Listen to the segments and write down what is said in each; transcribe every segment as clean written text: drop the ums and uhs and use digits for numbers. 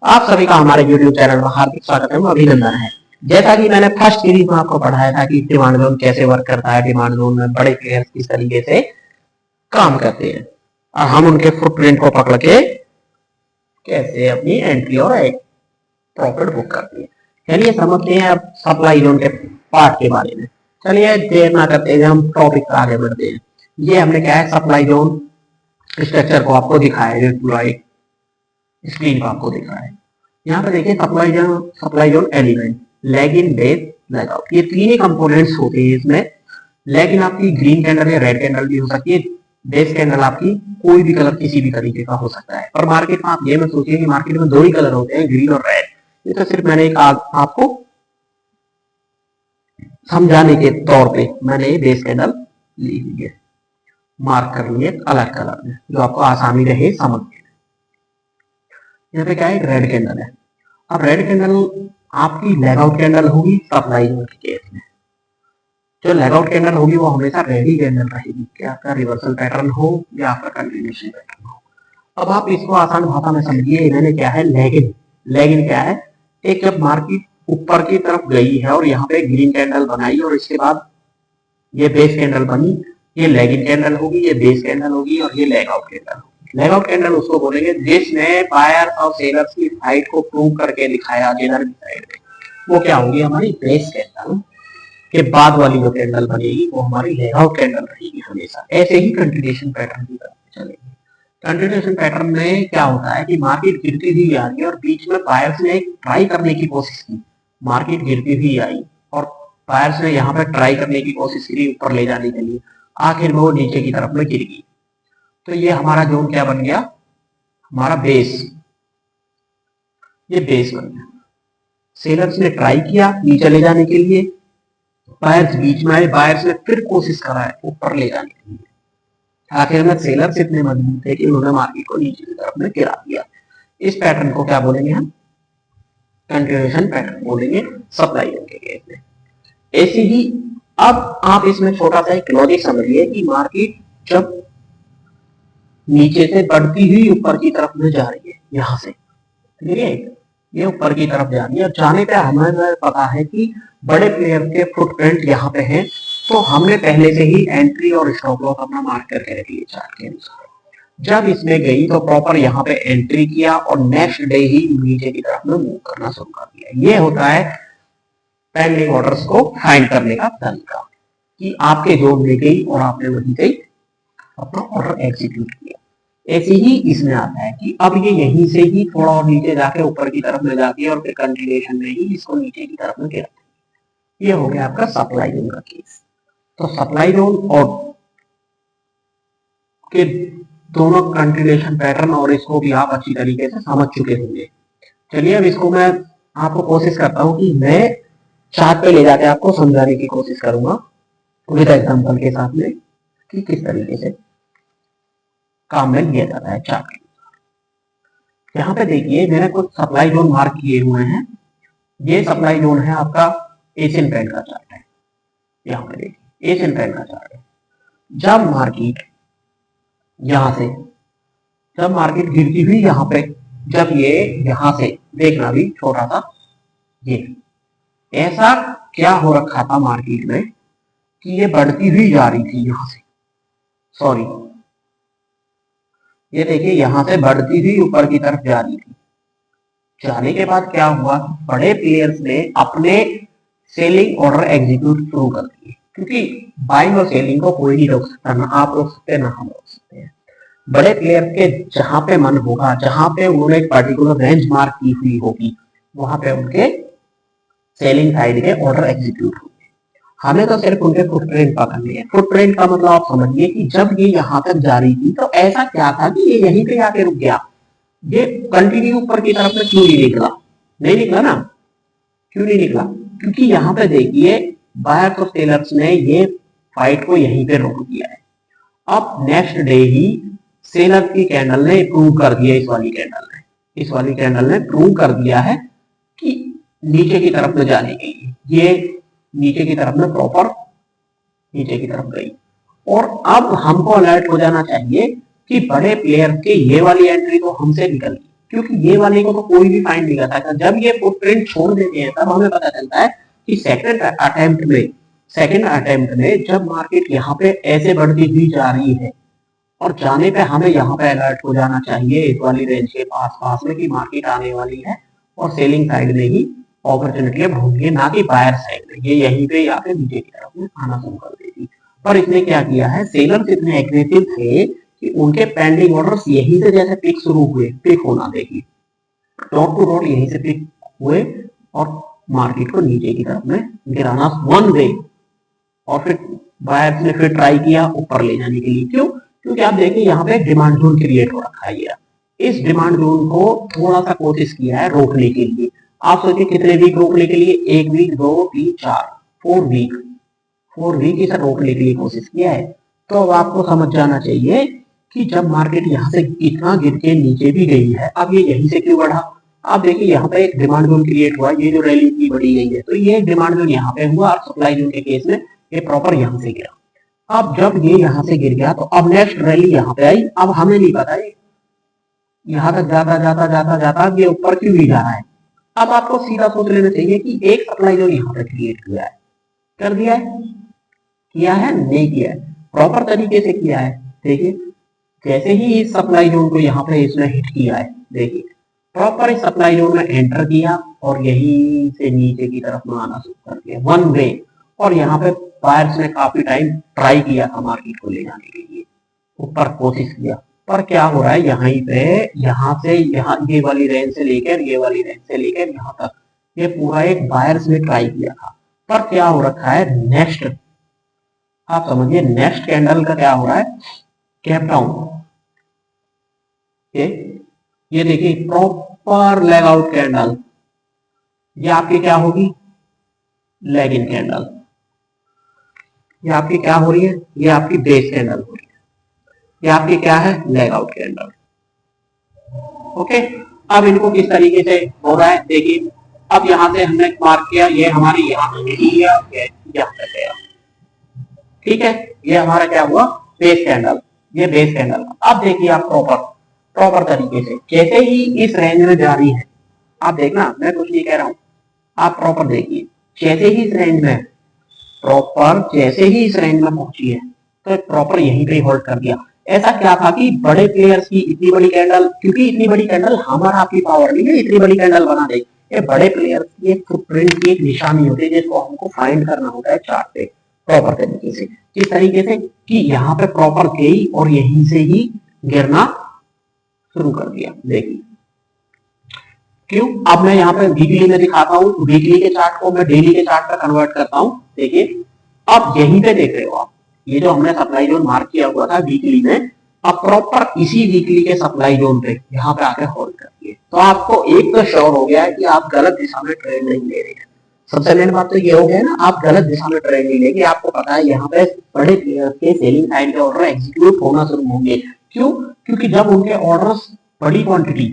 आप सभी का हमारे YouTube चैनल में हार्दिक स्वागत है, अभिनंदन है। जैसा कि मैंने फर्स्ट सीरीज में आपको पढ़ाया था कि डिमांड जोन कैसे वर्क करता है, डिमांड जोन में बड़े प्लेयर्स किस तरीके से काम करते हैं और हम उनके फुटप्रिंट को पकड़ के कैसे अपनी एंट्री और प्रॉफिट बुक करते हैं। चलिए समझते हैं अब सप्लाई जोन के पार्ट के बारे में। चलिए देर ना करते हुए हम टॉपिक पर आगे बढ़ते हैं। ये हमने क्या है, सप्लाई जोन स्ट्रक्चर को आपको दिखाया है, पूरा एक स्क्रीन पर आपको दिख रहा है। यहाँ पे देखिए सप्लाई जोन एलिमेंट, लैग इन, बेस, लैग आउट, ये तीन ही कंपोनेंट्स होते हैं इसमें। लैग इन आपकी ग्रीन कैंडल या रेड कैंडल भी हो सकती है, बेस कैंडल आपकी कोई भी कलर किसी भी तरीके का हो सकता है। और मार्केट में आप ये मत सोचिए कि मार्केट में दो ही कलर होते हैं, ग्रीन और रेड। ये तो सिर्फ मैंने एक आपको समझाने के तौर पे मैंने ये बेस कैंडल ली हुई है, मार्क कर लिए अलग कलर में, जो आपको आसानी रहे समझने। यहाँ पे क्या है, रेड कैंडल है। अब रेड कैंडल आपकी लेग आउट कैंडल होगी सप्लाई जोन के केस में। जो लेग आउट कैंडल होगी वो हमेशा रेडी कैंडल रहेगी, कि आपका रिवर्सल पैटर्न हो या आपका कंटिन्यूएशन पैटर्न हो। अब आप इसको आसान भाषा में समझिए, मैंने क्या है, लेग इन क्या है, एक जब मार्केट ऊपर की तरफ गई है और यहाँ पे ग्रीन कैंडल बनाई और इसके बाद ये बेस कैंडल बनी, ये लेग इन कैंडल होगी, ये बेस कैंडल होगी और ये लेग आउट कैंडल होगी। लेग आउट कैंडल उसको बोलेंगे जिसने बायर और सेलर्स की फाइट को प्रूव करके दिखाया जिधर भी साइड में, वो क्या होगी, हमारी बेस कैंडल के बाद वाली जो कैंडल बनेगी वो हमारी लेग आउट कैंडल रहेगी हमेशा। ऐसे ही कंटिन्यूएशन पैटर्न की तरफ चलेगी। कंटिन्यूएशन पैटर्न में क्या होता है कि मार्केट गिरती हुई आ रही है और बीच में बायर्स ने एक ट्राई करने की कोशिश की, मार्केट गिरती हुई आई और बायर्स ने यहाँ पे ट्राई करने की कोशिश की ऊपर ले जाने के लिए, आखिर में वो नीचे की तरफ में गिर गई। तो ये हमारा जोन क्या बन गया, हमारा बेस, ये बेस बन गया। सेलर्स ने ट्राई किया नीचे ले जाने के लिए, बायर्स बीच में आए, बायर्स ने फिर कोशिश करा है ऊपर ले जाने के लिए, आखिर में सेलर्स इतने मजबूत थे कि उन्होंने मार्केट को नीचे की तरफ में गिरा दिया। इस पैटर्न को क्या बोलेंगे हम, कंटिन्यूएशन पैटर्न बोलेंगे सप्लाई जोन के केस में। ऐसे ही अब आप इसमें छोटा सा एक लॉजिक समझिए कि मार्केट जब नीचे से बढ़ती हुई ऊपर की तरफ में जा रही है, यहां से ठीक है, ये ऊपर की तरफ जा रही है और जाने पे हमें पता है कि बड़े प्लेयर के फुटप्रिंट यहाँ पे हैं, तो हमने पहले से ही एंट्री और स्टॉप लॉस अपना मार्क करके रख लिया चार्ट के अनुसार। जब इसमें गई तो प्रॉपर यहाँ पे एंट्री किया और नेक्स्ट डे ही नीचे की तरफ में मूव करना शुरू कर दिया। ये होता है पेंडिंग ऑर्डर्स को फाइंड करने का तरीका, कि आपके जोन में गई और आपने वहीं से अपना ऑर्डर एग्जीक्यूट किया। ऐसे ही इसमें आता है कि अब ये यहीं से ही थोड़ा और नीचे जाके ऊपर की तरफ में जाती है और फिर कंटिन्यूएशन में ही इसको नीचे की तरफ में गिराती है। ये हो गया आपका सप्लाई जोन का केस। तो सप्लाई जोन और के दोनों कंटिन्यूएशन पैटर्न और इसको भी आप अच्छी तरीके से समझ चुके होंगे। चलिए अब इसको मैं आपको कोशिश करता हूँ कि मैं चार्ट पे ले जाके आपको समझाने की कोशिश करूंगा विद एग्जांपल के साथ में कि किस तरीके से काम में लिया जाता है चार्ट के अनुसार। यहाँ पे देखिए मैंने कुछ सप्लाई जोन मार्क किए हुए हैं। ये सप्लाई जोन है आपका एशियन बैंड का चार्ट है। यहाँ पे देखिए एशियन बैंड का चार्ट है। जब मार्केट यहां से, जब मार्केट गिरती हुई यहाँ पे, जब ये यहां से देखना भी छोटा सा, ये ऐसा क्या हो रखा था मार्केट में कि ये बढ़ती हुई जा रही थी यहां से, सॉरी ये देखिए यहां से बढ़ती हुई ऊपर की तरफ जा रही थी। जाने के बाद क्या हुआ, बड़े प्लेयर्स ने अपने सेलिंग ऑर्डर एग्जीक्यूट शुरू कर दिए, क्योंकि बाइंग और सेलिंग को कोई नहीं रोक सकता, ना आप रोक सकते ना हम रोक सकते हैं। बड़े प्लेयर के जहां पे मन होगा, जहां पे उन्होंने एक पर्टिकुलर रेंज मार्क की हुई होगी, वहां पे उनके सेलिंग साइड के ऑर्डर एग्जीक्यूट होंगे। हमें तो सिर्फ उनके फुटप्रिंट पकड़ने हैं। फुटप्रिंट का मतलब आप समझिए कि जब ये यहाँ तक जा रही थी तो ऐसा क्या था कि ये यहीं पे आके रुक गया, ये कंटिन्यू ऊपर की तरफ में क्यों नहीं निकला, नहीं निकला ना, क्यों नहीं निकला, क्योंकि यहाँ पे देखिए बायर्स और सेलर्स ने ये फाइट को यहीं पे रोक दिया है। अब नेक्स्ट डे ही सेलर की कैंडल ने प्रूव कर दिया, इस वाली कैंडल ने प्रूव कर दिया है कि नीचे की तरफ में जाने के लिए ये नीचे की तरफ में प्रॉपर नीचे की तरफ गई। और अब हमको अलर्ट हो जाना चाहिए कि बड़े प्लेयर के ये वाली एंट्री तो हमसे निकल गई, क्योंकि ये वाले को तो कोई भी फाइंड नहीं कर सकता। जब ये फुटप्रिंट छोड़ देते हैं तब हमें पता चलता है कि सेकंड अटेम्प्ट में जब मार्केट यहाँ पे ऐसे बढ़ती हुई जा रही है और जाने पे हमें यहाँ पे अलर्ट हो जाना चाहिए इस वाली रेंज के पास में कि मार्केट आने वाली है और सेलिंग साइड में ही अपॉर्चुनिटी ढूंढिए, ना कि बायर साइड में। ये यहीं पे या फिर नीचे की तरफ में आना शुरू कर देगी। पर इसने क्या किया है, सेलर्स इतने एग्रेसिव थे कि उनके पेंडिंग ऑर्डर्स यहीं से जैसे पिक शुरू हुए, पिक होना देखिए, डॉट टू डॉट यहीं से पिक हुए और मार्केट को नीचे की तरफ में गिराना वन वे। और फिर बायर्स ने फिर ट्राई किया ऊपर ले जाने के लिए। क्यों? क्योंकि आप देखिए यहाँ पे डिमांड जोन क्रिएट हो रखा है। इस डिमांड जोन को थोड़ा सा कोशिश किया है रोकने के लिए। आप सोचिए कितने वीक रोकने के लिए, 1 वीक, 2, 3, 4, 4 वीक इसे रोकने के लिए कोशिश किया है। तो अब आपको समझ जाना चाहिए कि जब मार्केट यहाँ से इतना गिर के नीचे भी गई है, अब ये यहीं से क्यों बढ़ा। आप देखिए यहाँ पे एक डिमांड जोन क्रिएट हुआ, ये जो रैली इतनी बढ़ी गई है, तो ये डिमांड जोन यहाँ पे हुआ और सप्लाई जोन के केस में ये प्रॉपर यहाँ से गिरा। अब जब ये यहाँ से गिर गया तो अब नेक्स्ट रैली यहाँ पे आई। अब हमें नहीं पता ये यहाँ तक जाता जाता जाता जाता ये ऊपर क्यों भी जा रहा है। अब आपको सीधा सोच लेना चाहिए कि एक सप्लाई जोन यहाँ पे क्रिएट किया है, कर दिया है, किया है, नहीं किया है, प्रॉपर तरीके से किया है। देखिए जैसे ही इस सप्लाई जोन को यहाँ पे इसने हिट किया है, देखिए प्रॉपर इस सप्लाई जोन में एंटर किया और यहीं से नीचे की तरफ में आना शुरू कर दिया वन वे। और यहाँ पे बायर्स ने काफी टाइम ट्राई किया था मार्केट को ले जाने के लिए, ऊपर कोशिश किया, पर क्या हो रहा है यहीं पे, यहाँ से यहाँ ये वाली रेंज से लेकर ये वाली रेंज से लेकर यहाँ तक ये पूरा एक बायर्स ने ट्राई किया था। पर क्या हो रखा है नेक्स्ट, आप समझिए नेक्स्ट कैंडल का क्या हो रहा है, कैप डाउन। ये देखिए प्रॉपर लेग आउट कैंडल, ये आपकी क्या होगी, लेग इन कैंडल। ये आपकी क्या हो रही है, ये आपकी बेस कैंडल हो रही है। ये आपकी क्या है, लेग आउट कैंडल। ओके, अब इनको किस तरीके से हो रहा है देखिए। अब यहां से हमने मार्क किया, ये हमारी यहाँ पे गया, ठीक है, ये हमारा क्या हुआ, बेस कैंडल, ये बेस कैंडल। अब देखिए आप प्रॉपर तरीके से जैसे ही इस रेंज में जा रही है, आप देखना मैं कुछ नहीं कह रहा हूं, आप प्रॉपर देखिए जैसे ही इस रेंज में पहुंची है तो प्रॉपर यहीं पे होल्ड कर दिया। ऐसा क्या था कि बड़े प्लेयर्स की इतनी बड़ी कैंडल, क्योंकि इतनी बड़ी कैंडल हमारा आपकी पावर नहीं है इतनी बड़ी कैंडल बना दे, ये बड़े प्लेयर्स की एक फुटप्रिंट की एक निशानी होती है जिसको हमको फाइंड करना होता है चार्ट पे प्रॉपर तरीके से। किस तरीके से कि यहाँ पे प्रॉपर गई और यहीं से ही गिरना शुरू कर दिया। देखिए क्यों, अब मैं यहाँ पे वीकली में दिखाता हूँ, वीकली के चार्ट को मैं डेली के चार्ट पर कन्वर्ट करता हूँ। देखिए अब यहीं पे देख रहे हो आप, ये जो हमने सप्लाई जोन मार्क किया हुआ था वीकली में, अब प्रॉपर इसी वीकली के सप्लाई जोन पे यहाँ पे आके होल्ड कर दिए। तो आपको एक तो श्योर हो गया है कि आप गलत दिशा में ट्रेड नहीं ले रहे हैं। सबसे मेन बात तो ये हो गया ना, आप गलत दिशा में ट्रेड नहीं लेंगे। आपको पता है यहाँ पे बड़े प्लेयर्स के सेलिंग साइड के ऑर्डर एग्जीक्यूट होना शुरू होंगे। क्यों? क्योंकि जब उनके ऑर्डर्स बड़ी क्वांटिटी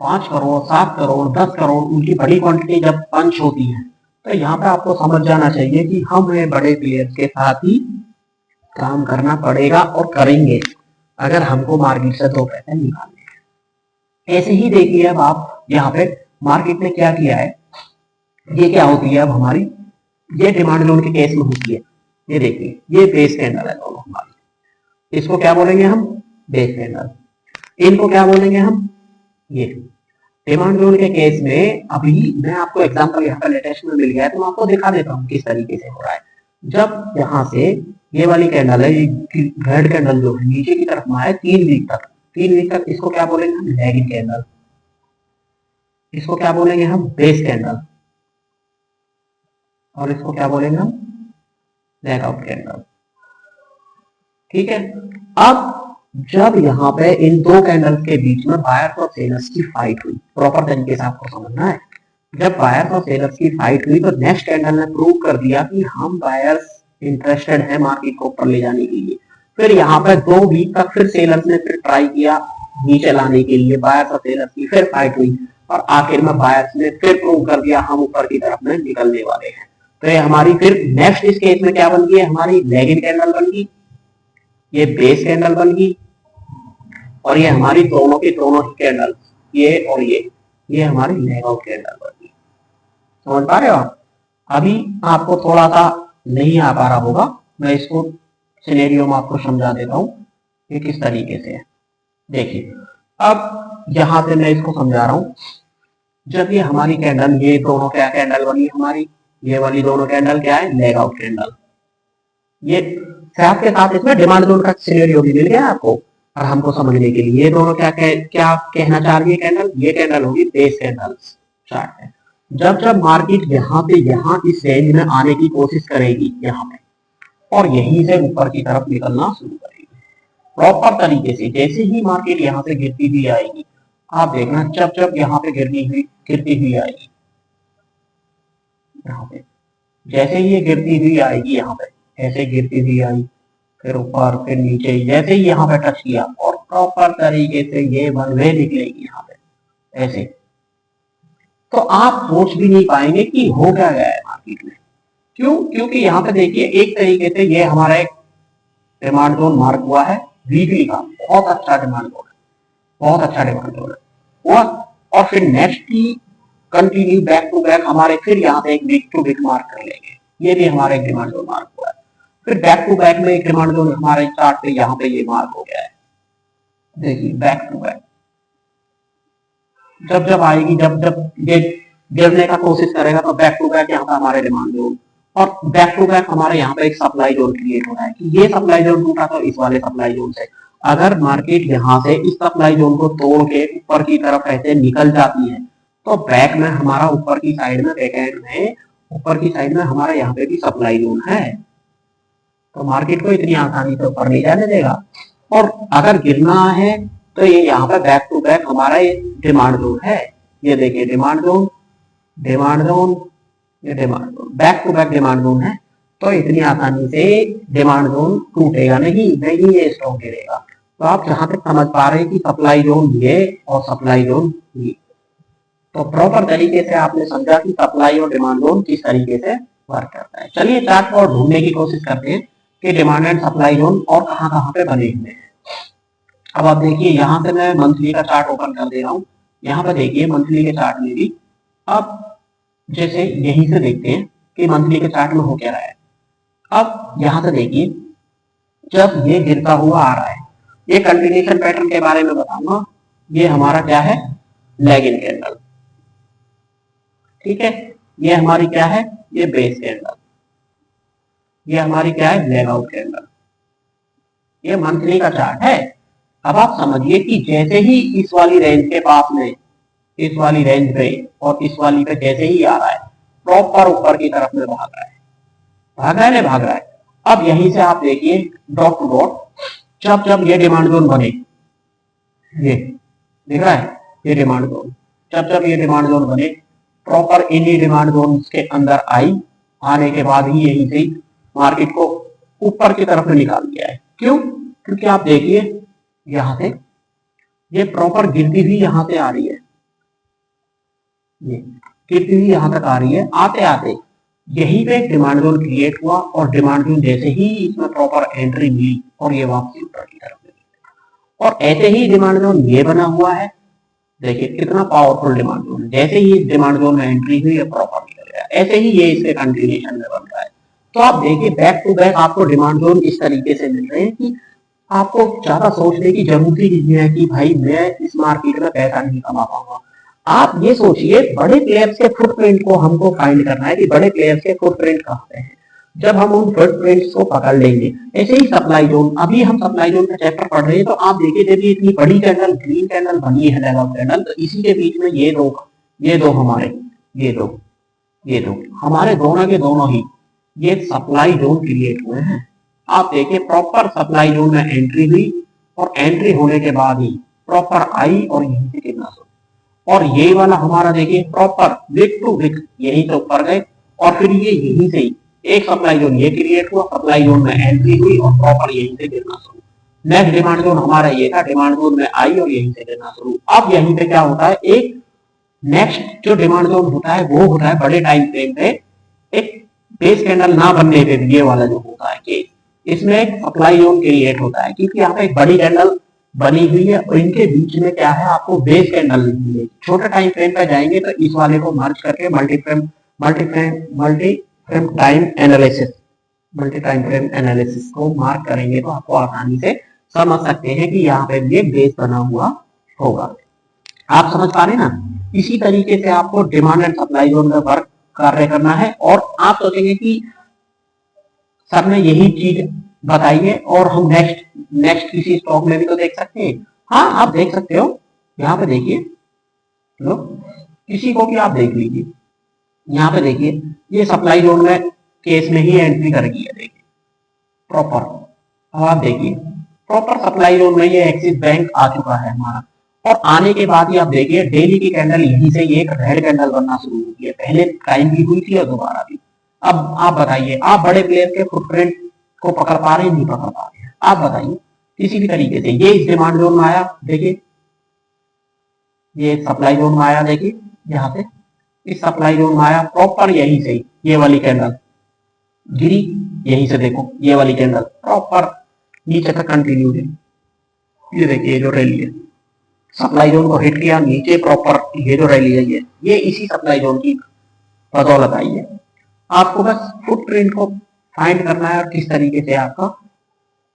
5 करोड़ 7 करोड़ 10 करोड़ उनकी बड़ी क्वांटिटी जब पंच होती है, तो यहाँ पे आपको समझ जाना चाहिए कि हमें बड़े प्लेयर्स के साथ ही काम करना पड़ेगा और करेंगे अगर हमको मार्केट से 2 पैसे निकालने हैं। ऐसे ही देखिए अब आप यहाँ पे मार्केट ने क्या किया है, ये क्या होती है अब हमारी, ये डिमांड जोन के केस में होती है। ये देखिए ये बेस कैंडल है दोनों हमारी, इसको क्या बोलेंगे हम, बेस कैंडल। इनको क्या बोलेंगे हम, ये डिमांड जोन के केस में। अभी मैं आपको एग्जांपल यहाँ पे लेटेस्ट में मिल गया है तो मैं आपको दिखा देता हूँ किस तरीके से हो रहा है। जब यहाँ से ये वाली कैंडल है, रेड कैंडल जो है नीचे की तरफ में है 3 वीक तक, इसको क्या बोलेंगे हम, लैगिंग कैंडल। इसको क्या बोलेंगे हम, बेस कैंडल। और इसको क्या बोलेंगे हम, लेग आउट कैंडल। ठीक है, अब जब यहाँ पे इन 2 कैंडल्स के बीच में बायर्स और सेलर्स की फाइट हुई, प्रॉपर तरीके से आपको समझना है, जब बायर्स और सेलर्स की फाइट हुई तो नेक्स्ट कैंडल ने प्रूव कर दिया कि हम बायर्स इंटरेस्टेड है मार्केट को ऊपर ले जाने के लिए। फिर यहाँ पे 2 वीक तक फिर सेलर्स ने फिर ट्राई किया नीचे लाने के लिए, बायर्स और सेलर्स की फिर फाइट हुई और आखिर में बायर्स ने फिर प्रूव कर दिया हम ऊपर की तरफ में निकलने वाले हैं। तो ये हमारी फिर नेक्स्ट इस केस में क्या बन गई, हमारी लैगिंग कैंडल बन गई, ये बेस कैंडल बन गई और ये हमारी दोनों की दोनों ही कैंडल, ये और ये हमारी लेग आउट कैंडल बनी। समझ पा रहे हो आप? अभी आपको थोड़ा सा नहीं आ पा रहा होगा, मैं इसको सिनेरियो में आपको समझा देता हूँ ये किस तरीके से है। देखिए अब यहां पे मैं इसको समझा रहा हूं। जब ये हमारी कैंडल, ये दोनों क्या कैंडल बनी हमारी, ये वाली दोनों कैंडल क्या है, लेग आउट कैंडल। ये साथ के साथ इसमें डिमांड जोन का सिनेरियो भी मिल गया आपको और हमको समझने के लिए। ये दोनों क्या क्या कहना चाह रही है कैंडल, ये कैंडल होगी बेस कैंडल चार्ट है। जब जब मार्केट यहाँ पे यहाँ इस रेंज में आने की कोशिश करेगी यहाँ पे, और यहीं से ऊपर की तरफ निकलना शुरू करेगी प्रॉपर तरीके से, जैसे ही मार्केट यहाँ से गिरती हुई आएगी, आप देखना जब जब यहाँ पे गिरती हुई आएगी, यहाँ पे जैसे ही ये गिरती हुई आएगी, यहाँ पे ऐसे गिरती हुई आई, फिर ऊपर फिर नीचे, जैसे ही यहाँ पे टच किया और प्रॉपर तरीके से ये वन वे निकलेगी यहाँ पे ऐसे, तो आप सोच भी नहीं पाएंगे कि हो क्या गया है मार्केट में। क्यों? क्योंकि यहाँ पे देखिए एक तरीके से ये हमारा एक डिमांड जोन मार्क हुआ है वीकली का, बहुत अच्छा डिमांड जोन है, बहुत अच्छा डिमांड जोन है। और फिर नेक्स्ट की कंटिन्यू बैक टू बैक हमारे फिर यहाँ पे एक वीक टू वीक मार्क कर लेंगे, ये भी हमारा एक डिमांड जोन मार्क हुआ है। फिर बैक टू बैक में एक डिमांड जोन हमारे चार्ट पे यहाँ पे ये मार्क हो गया है। देखिए बैक टू बैक जब जब आएगी, जब जब ये गिरने का कोशिश करेगा तो बैक टू बैक यहाँ पे हमारे डिमांड जोन, और बैक टू बैक हमारे यहाँ पे एक सप्लाई जोन क्रिएट हो रहा है कि ये सप्लाई जोन टूटा तो इस वाले सप्लाई जोन से अगर मार्केट यहाँ से इस सप्लाई जोन को तोड़ के ऊपर की तरफ ऐसे निकल जाती है, तो बैक में हमारा ऊपर की साइड में, बैकएंड में ऊपर की साइड में हमारा यहाँ पे भी सप्लाई जोन है, तो मार्केट को इतनी आसानी से ऊपर नहीं जाने देगा। और अगर गिरना है तो ये यहाँ पे बैक टू बैक हमारा ये डिमांड जोन है, ये देखिए डिमांड जोन, डिमांड जोन, ये demand zone, back to back demand zone है, तो इतनी आसानी से डिमांड जोन टूटेगा नहीं, नहीं ये स्टॉक गिरेगा। तो आप जहां तक समझ पा रहे हैं कि सप्लाई जोन ये और सप्लाई जोन ये, तो प्रॉपर तरीके से आपने समझा कि सप्लाई और डिमांड जोन किस तरीके से वर्क करता है। चलिए चार्ट को ढूंढने की कोशिश करते हैं कि डिमांड एंड सप्लाई जोन और कहां पे बने हुए हैं। अब आप देखिए यहाँ से मैं मंथली का चार्ट ओपन कर दे रहा हूँ, यहाँ पे देखिए मंथली के चार्ट में भी अब जैसे यहीं से देखते हैं कि मंथली के चार्ट में हो क्या रहा है। अब यहाँ से देखिए जब ये गिरता हुआ आ रहा है, ये कंटिन्यूएशन पैटर्न के बारे में बताऊंगा, ये हमारा क्या है, लैगिंग कैंडल, ठीक है, ये हमारी क्या है, ये बेस कैंडल, ये हमारी क्या है, लेग आउट कैंडल, ये मंथली का चार्ट है। अब आप समझिए कि जैसे ही इस वाली रेंज के पास में, इस वाली रेंज पे और इस वाली पे जैसे ही आ रहा है, प्रॉपर ऊपर की तरफ में भाग रहा है, भाग रहा है ना, भाग रहा है। अब यहीं से आप देखिए डॉट टू डॉट, जब जब ये डिमांड जोन बने, ये दिख रहा है, ये डिमांड जोन, जब जब ये डिमांड जोन बने, प्रॉपर इन्हीं डिमांड जोन के अंदर आई, आने के बाद ही यहीं से मार्केट को ऊपर की तरफ में निकाल दिया है। क्यों? क्योंकि आप देखिए यहां से ये प्रॉपर गिरती हुई यहां से आ रही है, ये गिरती हुई यहां तक आ रही है, आते आते यहीं पे एक डिमांड जोन क्रिएट हुआ और डिमांड जोन जैसे ही इसमें प्रॉपर एंट्री मिली और ये वापसी ऊपर की तरफ मिली, और ऐसे ही डिमांड जोन ये बना हुआ है, देखिए कितना पावरफुल डिमांड जोन है। जैसे ही डिमांड जोन में एंट्री हुई प्रॉपर निकल गया, ऐसे ही ये इसके कंटिन्यूएशन में बन रहा है। तो आप देखिए बैक टू बैक आपको डिमांड जोन इस तरीके से मिल रहे हैं कि आपको ज्यादा सोचने की जरूरत ही नहीं है कि भाई मैं इस मार्केट में पैसा नहीं कमा पाऊंगा। आप ये सोचिए बड़े प्लेयर्स के फुटप्रिंट को हमको फाइंड करना है कि बड़े प्लेयर्स के फुटप्रिंट कहाँ पे हैं। जब हम उन फुटप्रिंट्स को पकड़ लेंगे, ऐसे ही सप्लाई जोन, अभी हम सप्लाई जोन का चैप्टर पढ़ रहे हैं, तो आप देखिए जब ये इतनी बड़ी कैंडल, ग्रीन कैंडल बनी है, लेग आउट कैंडल, तो इसी के बीच में ये दो हमारे, ये दो हमारे दोनों के दोनों ही ये सप्लाई जोन क्रिएट हुए हैं। आप देखिए प्रॉपर सप्लाई जोन में एंट्री हुई और एंट्री होने के बाद ही प्रॉपर आई और यहीं से गिरना शुरू, और ये वाला हमारा देखिए प्रॉपर विक टू विक यहीं से ऊपर गए, और फिर ये यहीं से ही एक सप्लाई जोन ये क्रिएट हुआ, सप्लाई जोन में एंट्री हुई और प्रॉपर यहीं से गिरना शुरू। नेक्स्ट डिमांड जोन हमारा ये था, डिमांड जोन में आई और यहीं से गिरना शुरू। अब यहीं पे क्या होता है, एक नेक्स्ट जो डिमांड जोन होता है वो होता है बड़े टाइम फ्रेम पे, एक बेस कैंडल ना बनने पे ये वाला जो होता है केस, इसमें एक सप्लाई जोन क्रिएट होता है, क्योंकि यहाँ पे एक बड़ी कैंडल बनी हुई है और इनके बीच में क्या है, आपको बेस कैंडल मिलेगी। छोटे टाइम फ्रेम पे जाएंगे तो इस वाले को मर्ज करके मल्टी टाइम फ्रेम एनालिसिस को मार्क करेंगे तो आपको आसानी से समझ सकते हैं कि यहाँ पे ये बेस बना हुआ होगा। आप समझ पा रहे हैं ना। इसी तरीके से आपको डिमांड एंड सप्लाई जोन में वर्क कार्य करना है। और आप सोचेंगे कि सर ने यही चीज बताई है और हम नेक्स्ट किसी स्टॉक में भी तो देख सकते हैं। हाँ, आप देख सकते हो। यहाँ पे देखिए, लो किसी को भी आप देख लीजिए। यहाँ पे देखिए, ये सप्लाई जोन में केस में ही एंट्री कर गई है, देखिए प्रॉपर। अब आप देखिए प्रॉपर सप्लाई जोन में ये एक्सिस बैंक आ चुका है हमारा। और आने के बाद ही आप देखिए डेली की कैंडल यहीं से ये एक रेड कैंडल बनना शुरू हुई है। पहले टाइम भी हुई थी और दोबारा भी। अब आप बताइए, आप बड़े प्लेयर के फुटप्रिंट को पकड़ पा रहे हैं, नहीं पकड़ पा रहे हैं? आप बताइए किसी भी तरीके से। ये इस डिमांड जोन में आया, देखिए ये सप्लाई जोन में आया, देखिए यहाँ से इस सप्लाई जोन में आया प्रॉपर, यहीं से ये वाली कैंडल गिरी, यहीं से देखो ये वाली कैंडल प्रॉपर नीचे तक कंटिन्यू है। ये देखिए जो रैली है, सप्लाई जोन को हिट किया नीचे प्रॉपर, ये जो रैली है ये इसी सप्लाई जोन की बदौलत आई है। आपको बस फुटप्रिंट को फाइंड करना है और किस तरीके से आपका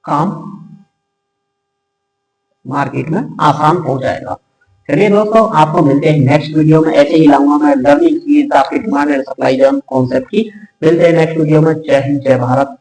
काम मार्केट में आसान हो जाएगा। चलिए दोस्तों, आपको मिलते हैं नेक्स्ट वीडियो में। ऐसे ही लाऊंगा मैं लर्निंग की आपकी demand and supply zone concept की। मिलते हैं नेक्स्ट वीडियो में। जय हिंद, जय भारत।